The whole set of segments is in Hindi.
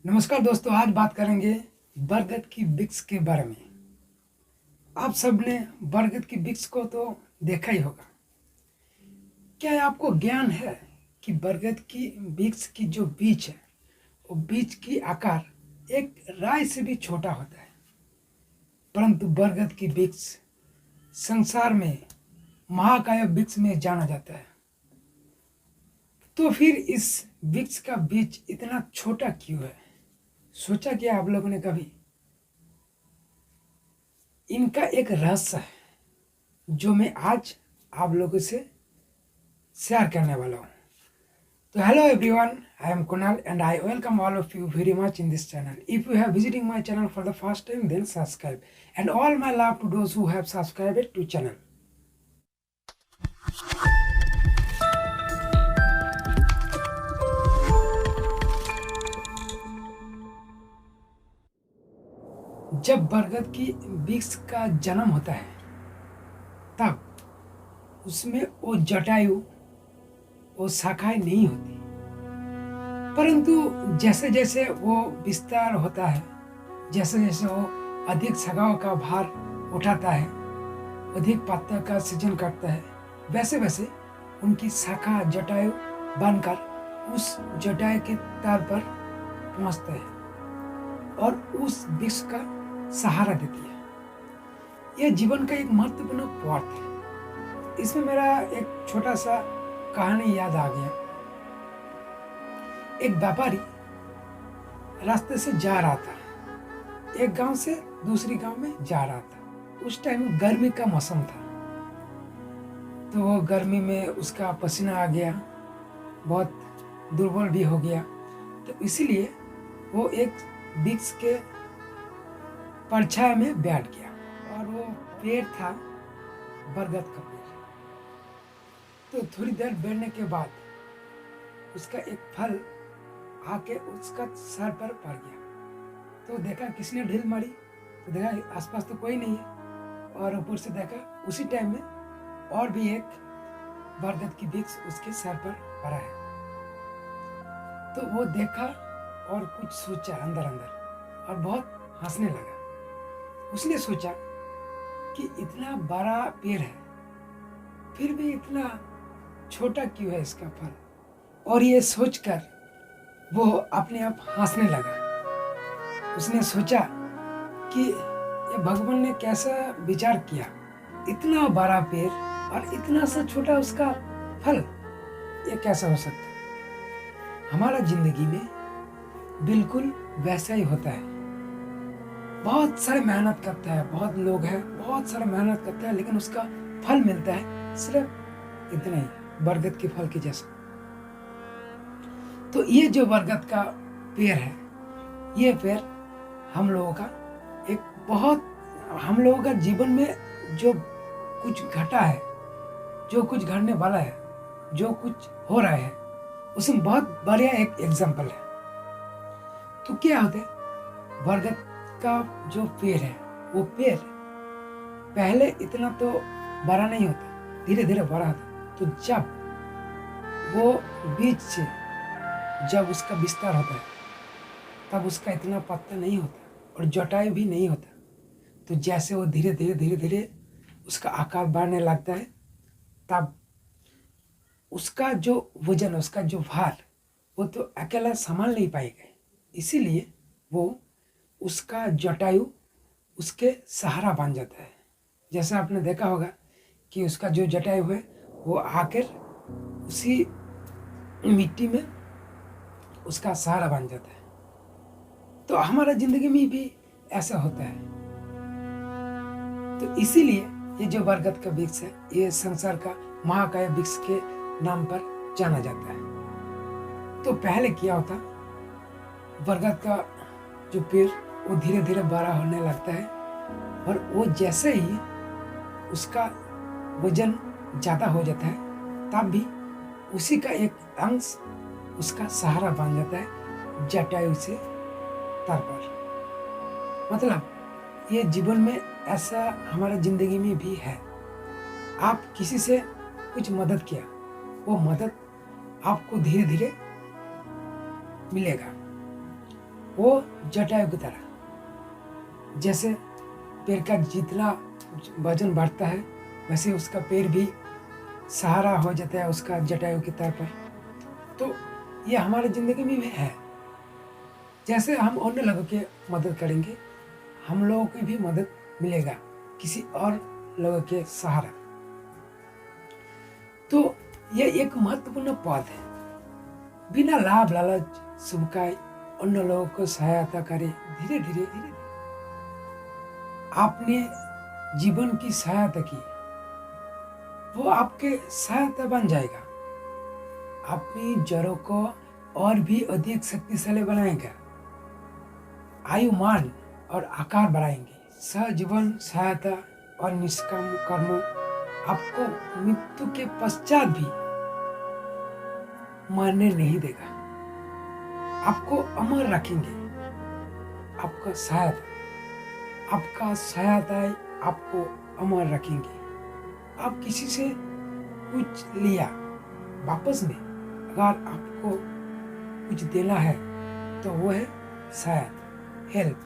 नमस्कार दोस्तों, आज बात करेंगे बरगद की वृक्ष के बारे में। आप सबने बरगद की वृक्ष को तो देखा ही होगा। क्या आपको ज्ञान है कि बरगद की वृक्ष की जो बीज है वो बीज की आकार एक राई से भी छोटा होता है, परंतु बरगद की वृक्ष संसार में महाकाय वृक्ष में जाना जाता है। तो फिर इस वृक्ष का बीज इतना छोटा क्यों है? सोचा क्या आप लोगों ने कभी? इनका एक रहस्य है जो मैं आज आप लोगों से शेयर करने वाला हूँ। तो hello everyone, I am Kunal and I welcome all of you very much in this channel. If you have visiting my channel for the first time, then subscribe, and all my love to those who have subscribed to channel. जब बरगद की वृक्ष का जन्म होता है तब उसमें वो जटायु, वो शाखाएं नहीं होती, परंतु जैसे जैसे वो विस्तार होता है, जैसे जैसे वो अधिक शाखाओं का भार उठाता है, अधिक पत्तों का सृजन करता है, वैसे वैसे उनकी शाखा जटायु बनकर उस जटायु के तार पर पहुंचता है और उस वृक्ष का सहारा देती है। यह जीवन का एक महत्वपूर्ण पार्ट है। इसमें मेरा एक छोटा सा कहानी याद आ गया। एक व्यापारी रास्ते से जा रहा था, एक गांव से दूसरी गांव में जा रहा था। उस टाइम गर्मी का मौसम था, तो वो गर्मी में उसका पसीना आ गया, बहुत दुर्बल भी हो गया। तो इसीलिए वो एक वृक्ष के परछाई में बैठ गया और वो पेड़ था बरगद का पेड़। तो थोड़ी देर बैठने के बाद उसका एक फल आके उसका सर पर पड़ गया। तो देखा किसने ढील मारी, तो देखा आसपास तो कोई नहीं है, और ऊपर से देखा उसी टाइम में और भी एक बरगद की वृक्ष उसके सर पर पड़ा है। तो वो देखा और कुछ सोचा अंदर अंदर और बहुत हंसने लगा। उसने सोचा कि इतना बड़ा पेड़ है फिर भी इतना छोटा क्यों है इसका फल, और ये सोचकर वो अपने आप हंसने लगा। उसने सोचा कि ये भगवान ने कैसा विचार किया, इतना बड़ा पेड़ और इतना सा छोटा उसका फल, ये कैसा हो सकता है। हमारा जिंदगी में बिल्कुल वैसा ही होता है। बहुत सारे मेहनत करता है, बहुत लोग हैं, बहुत सारा मेहनत करता है, लेकिन उसका फल मिलता है सिर्फ इतना ही, बरगद के फल के जैसा। तो ये जो बरगद का पेड़ है, ये पेड़ हम लोगों का एक बहुत, हम लोगों का जीवन में जो कुछ घटा है, जो कुछ घटने वाला है, जो कुछ हो रहा है, उसमें बहुत बढ़िया एक एग्जाम्पल है। तो क्या होता है, बरगद का जो पेड़ है, वो पेड़ पहले इतना तो बड़ा नहीं होता, धीरे धीरे बड़ा होता। तो जब वो बीज से जब उसका विस्तार होता है तब उसका इतना पत्ता नहीं होता और जटायु भी नहीं होता। तो जैसे वो धीरे धीरे धीरे धीरे उसका आकार बढ़ने लगता है, तब उसका जो वजन, उसका जो भार, वो तो अकेला संभाल नहीं पाएगा। इसीलिए वो उसका जटायु उसके सहारा बन जाता है। जैसे आपने देखा होगा कि उसका जो जटायु है वो आकर उसी मिट्टी में उसका सहारा बन जाता है। तो हमारा जिंदगी में भी ऐसा होता है। तो इसीलिए ये जो बरगद का वृक्ष है, ये संसार का महाकाय वृक्ष के नाम पर जाना जाता है। तो पहले क्या होता, बरगद का जो पेड़ वो धीरे धीरे बड़ा होने लगता है, और वो जैसे ही उसका वजन ज़्यादा हो जाता है, तब भी उसी का एक अंश उसका सहारा बन जाता है जटायु से तर पर। मतलब ये जीवन में ऐसा हमारे जिंदगी में भी है। आप किसी से कुछ मदद किया, वो मदद आपको धीरे धीरे मिलेगा। वो जटायु की तरह, जैसे पेड़ का जितना वजन बढ़ता है वैसे उसका पेड़ भी सहारा हो जाता है उसका जटायु की तरह पर। तो ये हमारी ज़िंदगी में भी है। जैसे हम अन्य लोगों की मदद करेंगे, हम लोगों की भी मदद मिलेगा किसी और लोगों के सहारा। तो ये एक महत्वपूर्ण पद है। बिना लाभ लालच सुबकाए अन्य लोगों को सहायता करे, धीरे धीरे आपने जीवन की सहायता की, वो आपके सहायता बन जाएगा। अपनी जड़ों को और भी अधिक शक्तिशाली बनाएगा, आयुमान और आकार बढ़ाएंगे। सहजीवन सहायता और निष्काम कर्म आपको मृत्यु के पश्चात भी मरने नहीं देगा, आपको अमर रखेंगे। आपका सहायता आपको अमर रखेंगे। आप किसी से कुछ लिया, वापस में अगर आपको कुछ देना है तो वो है सहायता, हेल्प,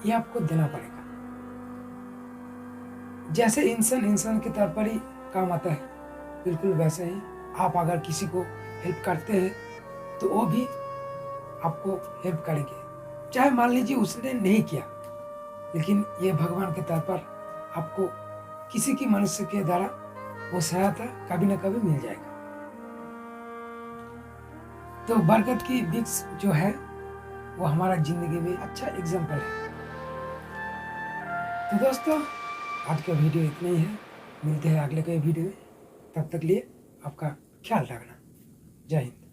ये आपको देना पड़ेगा। जैसे इंसान के तौर पर ही काम आता है, बिल्कुल वैसे ही आप अगर किसी को हेल्प करते हैं तो वो भी आपको हेल्प करेंगे। चाहे मान लीजिए उसने नहीं किया, लेकिन ये भगवान के तौर पर आपको किसी की मनुष्य के द्वारा वो सहायता कभी ना कभी मिल जाएगा। तो बरगद की वृक्ष जो है वो हमारा जिंदगी में अच्छा एग्जाम्पल है। तो दोस्तों आज का वीडियो इतना ही है, मिलते हैं अगले कोई वीडियो में। तब तक लिए आपका ख्याल रखना। जय हिंद।